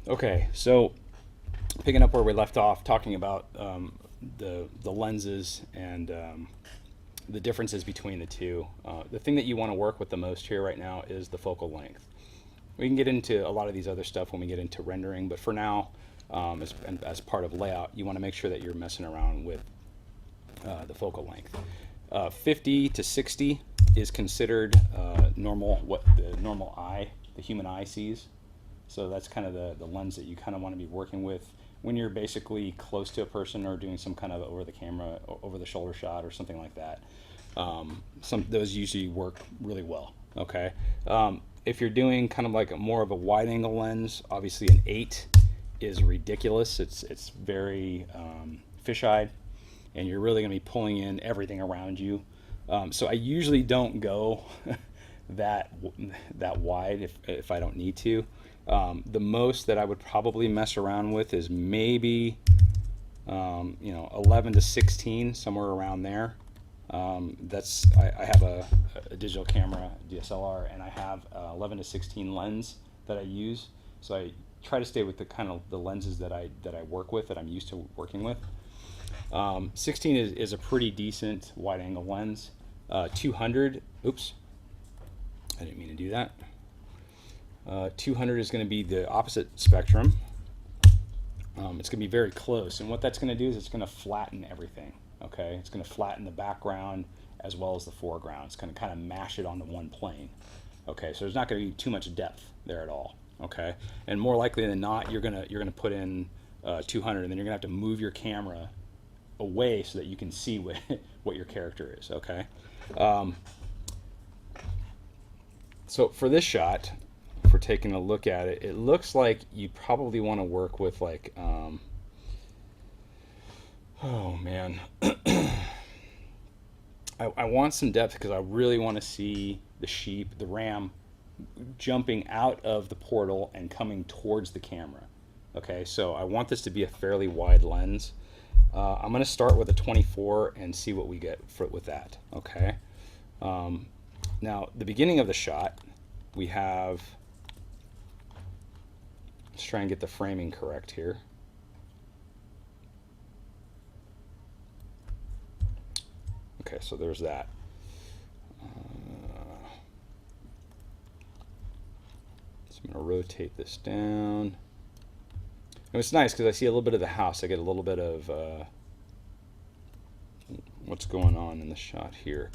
Okay, so picking up where we left off, talking about the lenses and the differences between the two. The thing that you want to work with the most here right now is the focal length. We can get into a lot of these other stuff when we get into rendering, but for now, as part of layout, you want to make sure that you're messing around with the focal length. 50 to 60 is considered normal, what the normal eye, the human eye sees. So that's kind of the lens that you kind of want to be working with when you're basically close to a person or doing some kind of over the camera, over the shoulder shot or something like that. Those usually work really well. Okay. If you're doing kind of like more of a wide angle lens, obviously an 8 is ridiculous. It's very fisheye, and you're really going to be pulling in everything around you. So I usually don't go that wide if I don't need to. The most that I would probably mess around with is maybe 11 to 16, somewhere around there. I have a digital camera, DSLR, and I have 11 to 16 lens that I use. So I try to stay with the kind of the lenses that I work with, that I'm used to working with. 16 is a pretty decent wide angle lens. 200, oops, I didn't mean to do that. 200 is going to be the opposite spectrum. It's going to be very close, and what that's going to do is it's going to flatten everything. Okay, it's going to flatten the background as well as the foreground. It's going to kind of mash it onto one plane. Okay, so there's not going to be too much depth there at all. Okay, and more likely than not, you're gonna put in 200, and then you're gonna have to move your camera away so that you can see what your character is. Okay, so for this shot, if we're taking a look at it, it looks like you probably want to work with like oh man, I want some depth because I really want to see the sheep, the ram, jumping out of the portal and coming towards the camera. Okay, so I want this to be a fairly wide lens. I'm going to start with a 24 and see what we get with that. Okay, now the beginning of the shot, we have, let's try and get the framing correct here. Okay, so there's that. So I'm going to rotate this down. And it's nice because I see a little bit of the house. I get a little bit of what's going on in the shot here.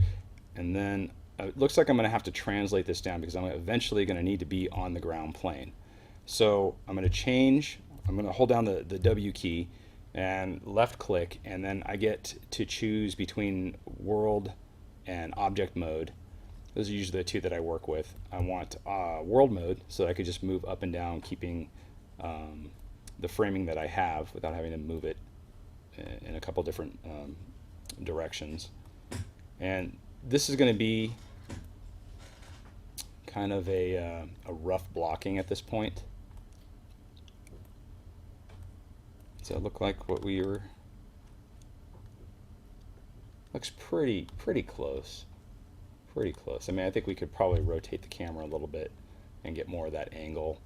And then it looks like I'm going to have to translate this down because I'm eventually going to need to be on the ground plane. So I'm going to change. I'm going to hold down the W key and left click, and then I get to choose between world and object mode. Those are usually the two that I work with. I want world mode so that I could just move up and down, keeping the framing that I have without having to move it in a couple different directions. And this is going to be kind of a rough blocking at this point. Does that look like what we were? Looks pretty close. Pretty close. I mean, I think we could probably rotate the camera a little bit and get more of that angle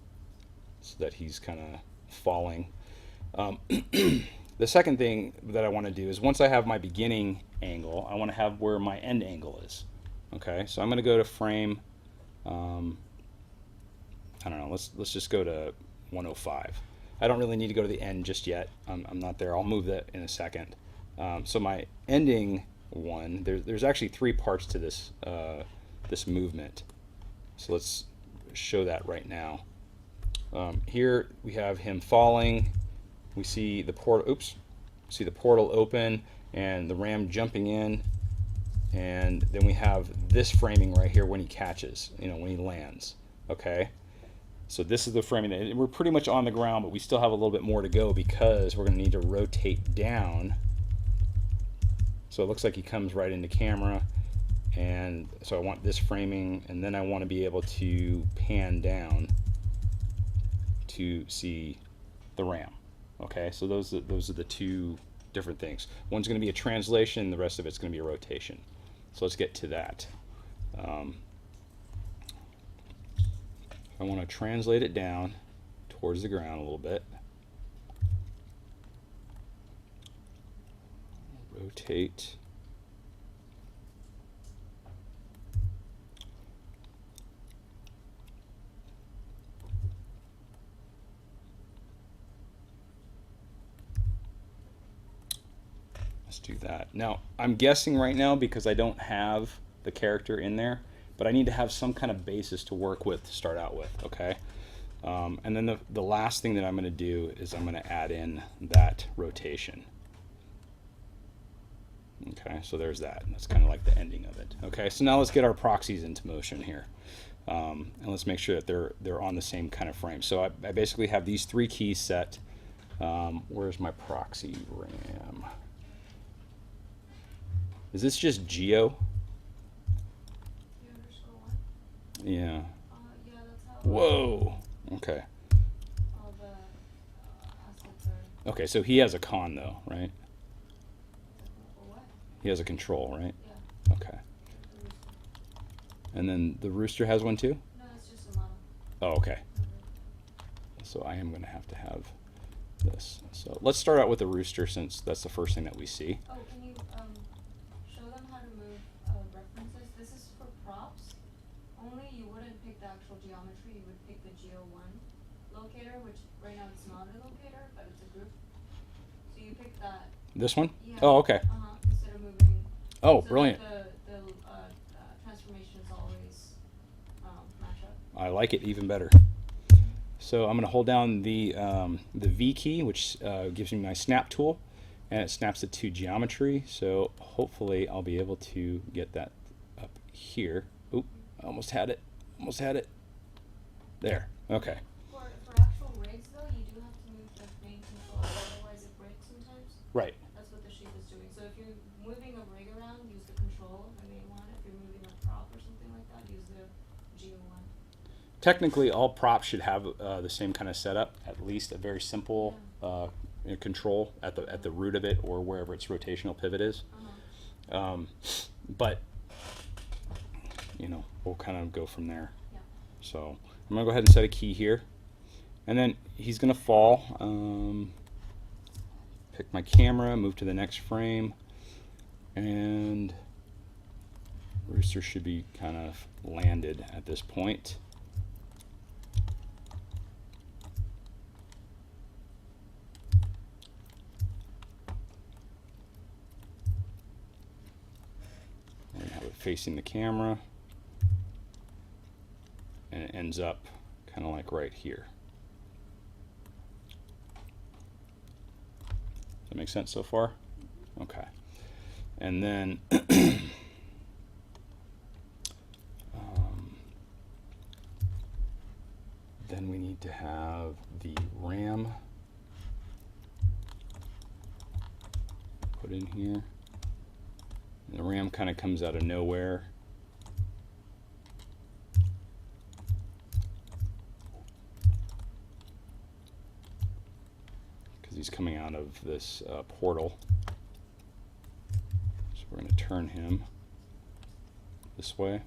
so that he's kind of falling. The second thing that I want to do is once I have my beginning angle, I want to have where my end angle is. Okay, so I'm going to go to frame. I don't know. Let's just go to 105. I don't really need to go to the end just yet. I'm not there. I'll move that in a second. So my ending one, there's actually 3 parts to this this movement. So let's show that right now. Here we have him falling. We see the portal. Oops. See the portal open and the ram jumping in, and then we have this framing right here when he catches. When he lands. Okay. So this is the framing. We're pretty much on the ground, but we still have a little bit more to go because we're going to need to rotate down. So it looks like he comes right into camera, and so I want this framing, and then I want to be able to pan down to see the ram. Okay, so those are the 2 different things. One's going to be a translation, the rest of it's going to be a rotation. So let's get to that. I want to translate it down to towards the ground a little bit. Rotate. Let's do that. Now, I'm guessing right now because I don't have the character in there, but I need to have some kind of basis to work with to start out with, okay? And then the last thing that I'm going to do is I'm going to add in that rotation. Okay, so there's that. That's kind of like the ending of it. Okay, so now let's get our proxies into motion here. And let's make sure that they're on the same kind of frame. So I basically have these three keys set. Where's my proxy RAM? Is this just Geo? Yeah. Whoa. Okay. Okay, so he has a con though, right? He has a control, right? Yeah. Okay. And then the rooster has one too? No, it's just a model. Oh, okay. So I am going to have this. So let's start out with the rooster since that's the first thing that we see. Oh, can you show them how to move references? This is for props. Only you wouldn't pick the actual geometry, you would pick the Geo1 locator, which right now it's not a locator, but it's a group. So you pick that. This one? Yeah. Oh, okay. Instead of moving. Oh, so brilliant. The transformations always match up. I like it even better. So I'm going to hold down the V key, which gives me my snap tool, and it snaps it to geometry. So hopefully I'll be able to get that up here. Oop, I almost had it. Almost had it. There. Okay. For actual rigs, though, you do have to move the main control, otherwise it breaks sometimes. Right. That's what the sheep is doing. So if you're moving a rig around, use the control, the main one. If you're moving a prop or something like that, use the Geo1. Technically, all props should have the same kind of setup, at least a very simple control at the root of it or wherever its rotational pivot is. But you know, we'll kind of go from there. Yeah. So I'm gonna go ahead and set a key here, and then he's gonna fall. Pick my camera, move to the next frame, and rooster should be kind of landed at this point. And have it facing the camera, and it ends up kind of like right here. Does that make sense so far? Okay. And then then we need to have the RAM put in here. And the RAM kind of comes out of nowhere. Because he's coming out of this portal. So we're going to turn him this way.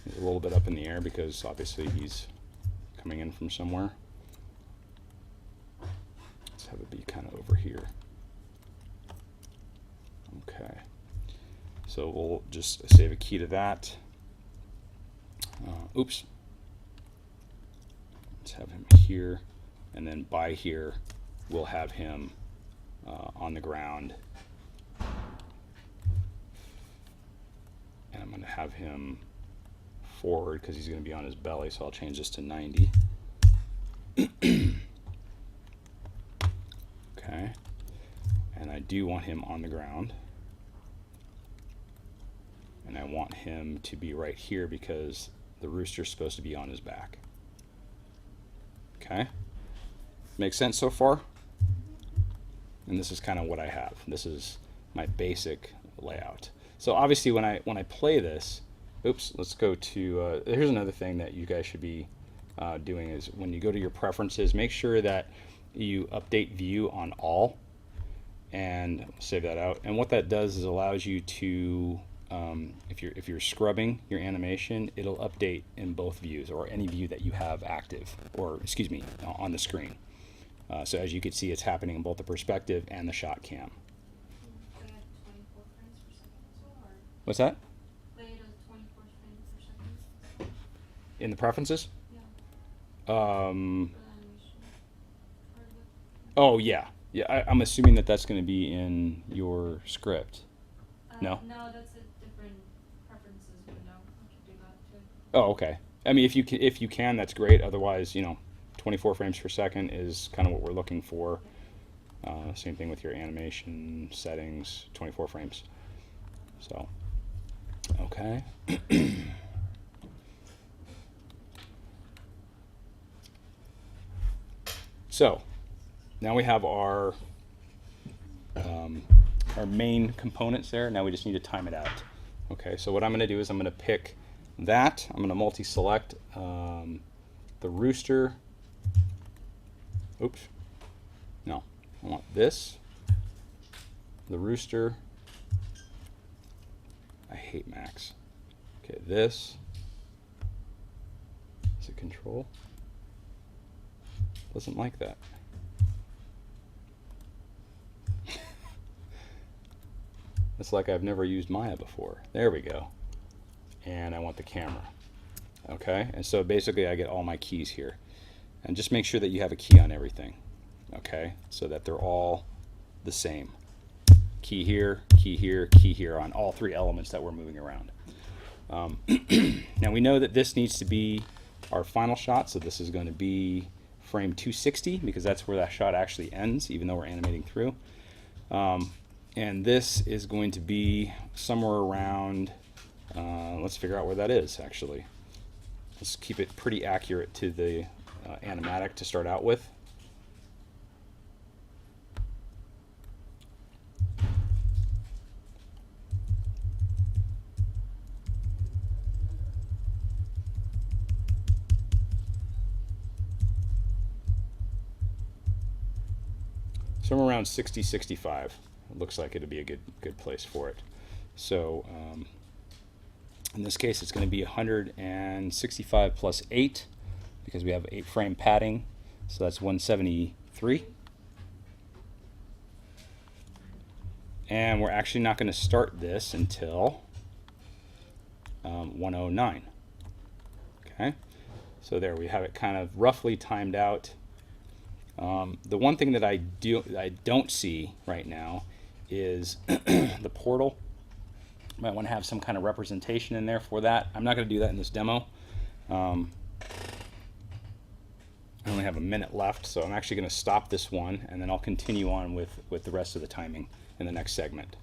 He's a little bit up in the air because obviously he's coming in from somewhere. Let's have it be kind of over here. Okay. So we'll just save a key to that. Oops. Let's have him here, and then by here we'll have him on the ground. And I'm going to have him forward because he's going to be on his belly, so I'll change this to 90. Okay. And I do want him on the ground. And I want him to be right here because the rooster's supposed to be on his back. Okay? Make sense so far? And this is kind of what I have. This is my basic layout. So obviously when I play this, oops, let's go to, here's another thing that you guys should be doing is when you go to your preferences, make sure that you update view on all and save that out. And what that does is allows you to if you're scrubbing your animation, it'll update in both views or any view that you have active, or excuse me, on the screen. So as you can see, it's happening in both the perspective and the shot cam. Play at 24 frames per second as well, or What's that? play it at 24 frames per second? In the preferences? Yeah, Um, for the animation. Or the, oh yeah, yeah. I'm assuming that that's going to be in your script. No? No, that's a different preferences window. I can do that too. Oh, okay. I mean, if you can, that's great. Otherwise, 24 frames per second is kind of what we're looking for. Same thing with your animation settings, 24 frames. So, okay. So, now we have our main components there. Now we just need to time it out. Okay, so what I'm going to do is I'm going to pick that. I'm going to multi-select the rooster. Oops. No, I want this. The rooster. I hate Max. Okay, this. Is it control? Doesn't like that. It's like I've never used Maya before. There we go. And I want the camera. Okay, and so basically I get all my keys here. And just make sure that you have a key on everything. Okay, so that they're all the same. Key here, key here, key here on all three elements that we're moving around. Now we know that this needs to be our final shot, so this is going to be frame 260 because that's where that shot actually ends, even though we're animating through. And this is going to be somewhere around, let's figure out where that is actually. Let's keep it pretty accurate to the animatic to start out with. Somewhere around 60, 65. It looks like it'll be a good place for it. So in this case, it's going to be 165 plus 8 because we have 8 frame padding. So that's 173. And we're actually not going to start this until 109. Okay, so there we have it kind of roughly timed out. The one thing that I don't see right now is the portal. Might want to have some kind of representation in there for that. I'm not going to do that in this demo. I only have a minute left, so I'm actually going to stop this one, and then I'll continue on with the rest of the timing in the next segment.